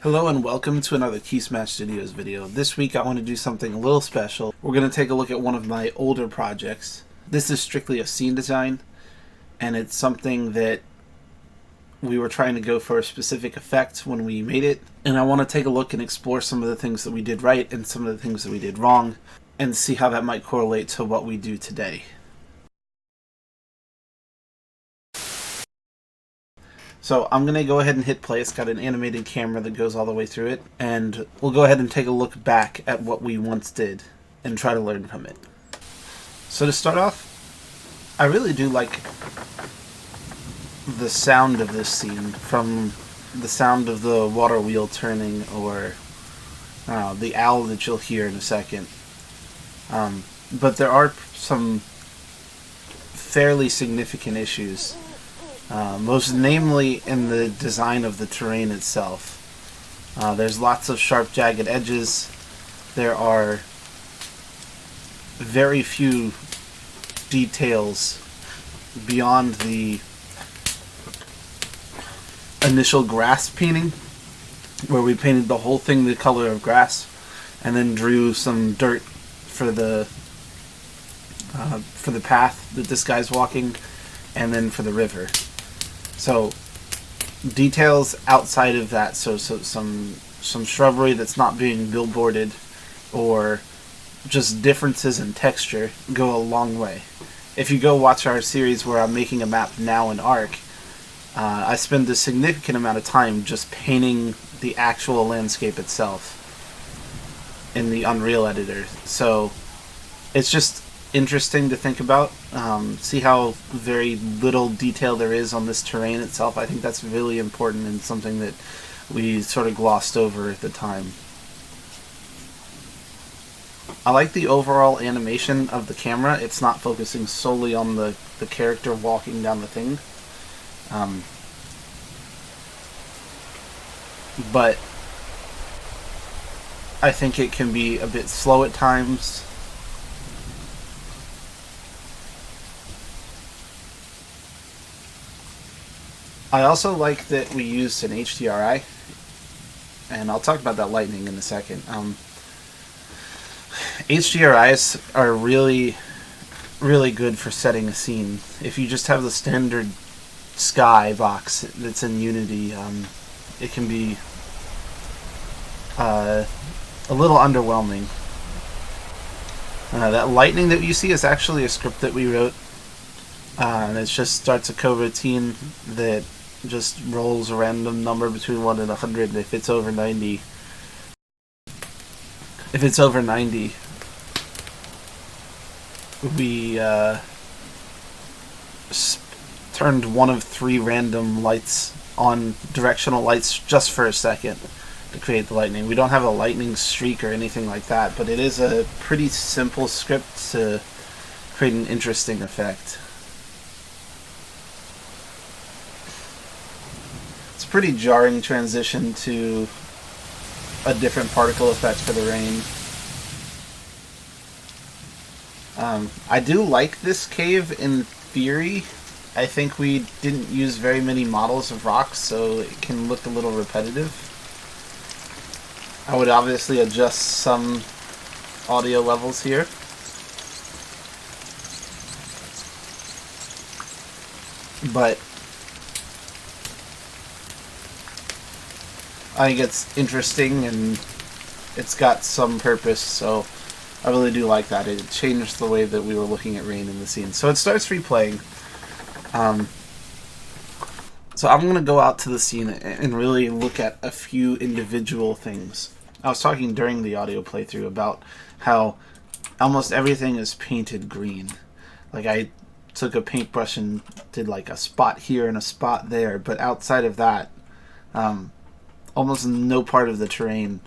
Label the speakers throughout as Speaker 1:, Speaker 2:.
Speaker 1: Hello and welcome to another KeySmash Studios video. This week I want to do something a little special. We're going to take a look at one of my older projects. This is strictly a scene design, and it's something that we were trying to go for a specific effect when we made it. And I want to take a look and explore some of the things that we did right and some of the things that we did wrong, and see how that might correlate to what we do today. So I'm going to go ahead and hit play. It's got an animated camera that goes all the way through it. And we'll go ahead and take a look back at what we once did and try to learn from it. So to start off, I really do like the sound of this scene, from the sound of the water wheel turning or the owl that you'll hear in a second. But there are some fairly significant issues. Most namely in the design of the terrain itself. There's lots of sharp, jagged edges. There are very few details beyond the initial grass painting, where we painted the whole thing the color of grass and then drew some dirt for the path that this guy's walking, and then for the river. So details outside of that, so some shrubbery that's not being billboarded, or just differences in texture, go a long way. If you go watch our series where I'm making a map now in Arc, I spend a significant amount of time just painting the actual landscape itself in the Unreal editor. So it's just interesting to think about, see how very little detail there is on this terrain itself. I think that's really important and something that we sort of glossed over at the time. I like the overall animation of the camera. It's not focusing solely on the character walking down the thing. But I think it can be a bit slow at times. I also like that we used an HDRI, and I'll talk about that lightning in a second. HDRIs are really, really good for setting a scene. If you just have the standard sky box that's in Unity, it can be a little underwhelming. That lightning that you see is actually a script that we wrote, and it just starts a coroutine that just rolls a random number between 1 and 100, and if it's over 90, we turned one of 3 random lights on, directional lights, just for a second to create the lightning. We don't have a lightning streak or anything like that, but it is a pretty simple script to create an interesting effect. It's a pretty jarring transition to a different particle effect for the rain. I do like this cave in theory. I think we didn't use very many models of rocks, so it can look a little repetitive. I would obviously adjust some audio levels here. But I think it's interesting and it's got some purpose, so I really do like that. It changed the way that we were looking at rain in the scene. So it starts replaying. So I'm going to go out to the scene and really look at a few individual things. I was talking during the audio playthrough about how almost everything is painted green. Like, I took a paintbrush and did like a spot here and a spot there, but outside of that, almost no part of the terrain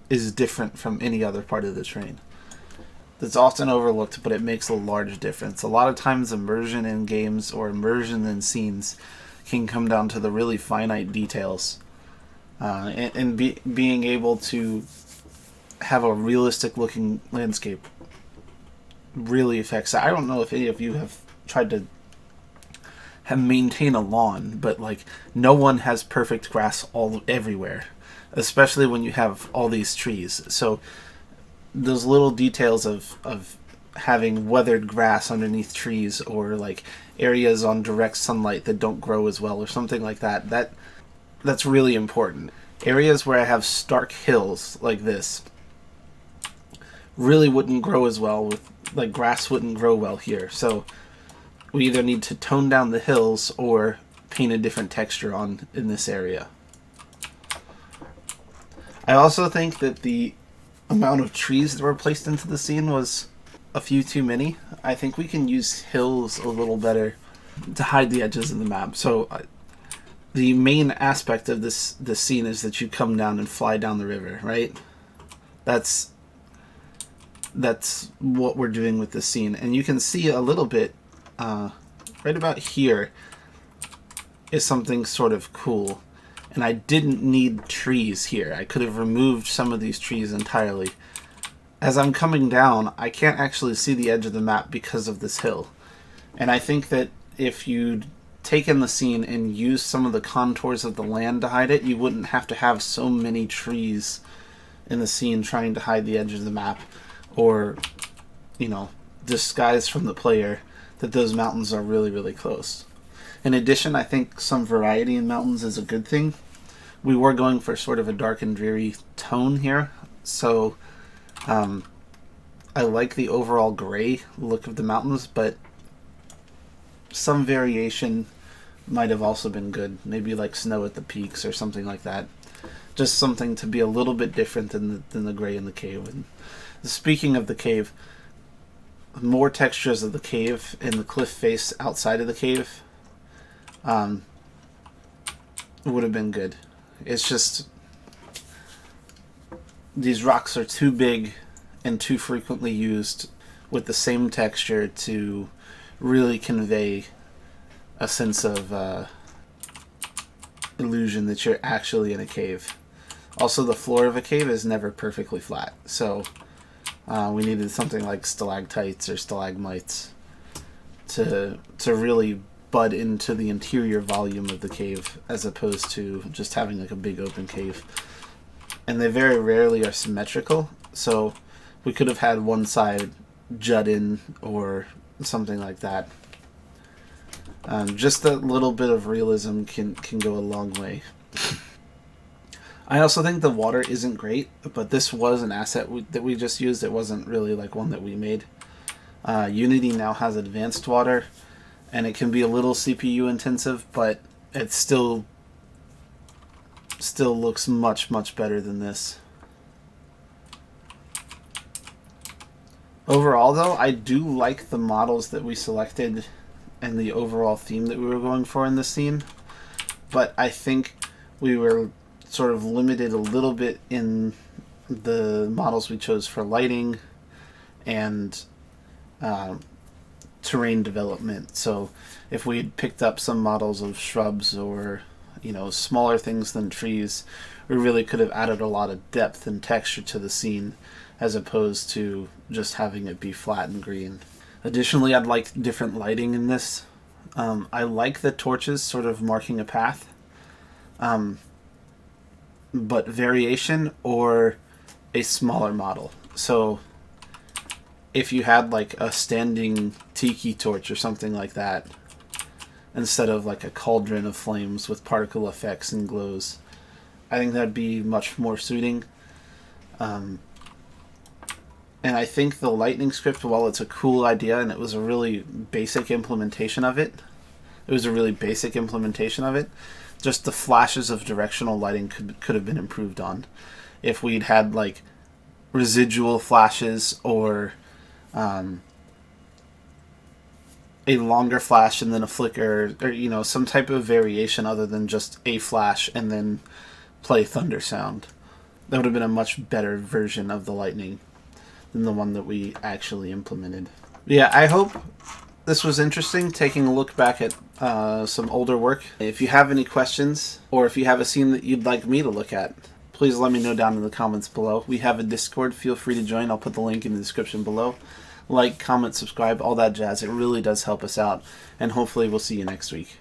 Speaker 1: is different from any other part of the terrain. That's often overlooked, but it makes a large difference. A lot of times immersion in games or immersion in scenes can come down to the really finite details. And being able to have a realistic looking landscape really affects that. I don't know if any of you have tried to maintain a lawn, but like no one has perfect grass everywhere. especially when you have all these trees. So those little details of having weathered grass underneath trees, or like areas on direct sunlight that don't grow as well, or something like that's really important. Areas where I have stark hills like this really wouldn't grow as well with, like, grass wouldn't grow well here. So we either need to tone down the hills or paint a different texture on in this area. I also think that the amount of trees that were placed into the scene was a few too many. I think we can use hills a little better to hide the edges of the map. So the main aspect of this scene is that you come down and fly down the river, right? That's what we're doing with this scene. And you can see a little bit right about here is something sort of cool. And I didn't need trees here. I could have removed some of these trees entirely. As I'm coming down, I can't actually see the edge of the map because of this hill. And I think that if you'd taken the scene and used some of the contours of the land to hide it, you wouldn't have to have so many trees in the scene trying to hide the edge of the map, or, you know, disguise from the player that those mountains are really, really close. In addition, I think some variety in mountains is a good thing. We were going for sort of a dark and dreary tone here, so I like the overall gray look of the mountains, but some variation might have also been good. Maybe like snow at the peaks or something like that. Just something to be a little bit different than the gray in the cave. And speaking of the cave, more textures of the cave and the cliff face outside of the cave would have been good. It's just these rocks are too big and too frequently used with the same texture to really convey a sense of illusion that you're actually in a cave. Also, the floor of a cave is never perfectly flat, so we needed something like stalactites or stalagmites to really bud into the interior volume of the cave, as opposed to just having like a big open cave. And they very rarely are symmetrical, so we could have had one side jut in or something like that. Just that little bit of realism can go a long way. I also think the water isn't great, but this was an asset that we just used. It wasn't really like one that we made. Unity now has advanced water, and it can be a little CPU intensive, but it still looks much, much better than this. Overall, though, I do like the models that we selected and the overall theme that we were going for in this scene, but I think we were sort of limited a little bit in the models we chose for lighting and terrain development. So if we had picked up some models of shrubs or, you know, smaller things than trees, we really could have added a lot of depth and texture to the scene, as opposed to just having it be flat and green. Additionally, I'd like different lighting in this. I like the torches sort of marking a path, but variation or a smaller model. So if you had like a standing tiki torch or something like that, instead of like a cauldron of flames with particle effects and glows, I think that'd be much more suiting. And I think the lightning script, while it's a cool idea and it was a really basic implementation of it, just the flashes of directional lighting could have been improved on. If we'd had like residual flashes, or a longer flash and then a flicker, or, you know, some type of variation other than just a flash and then play thunder sound. That would have been a much better version of the lightning than the one that we actually implemented. Yeah, I hope this was interesting, taking a look back at some older work. If you have any questions, or if you have a scene that you'd like me to look at, please let me know down in the comments below. We have a Discord, feel free to join. I'll put the link in the description below. Like, comment, subscribe, all that jazz. It really does help us out, and hopefully we'll see you next week.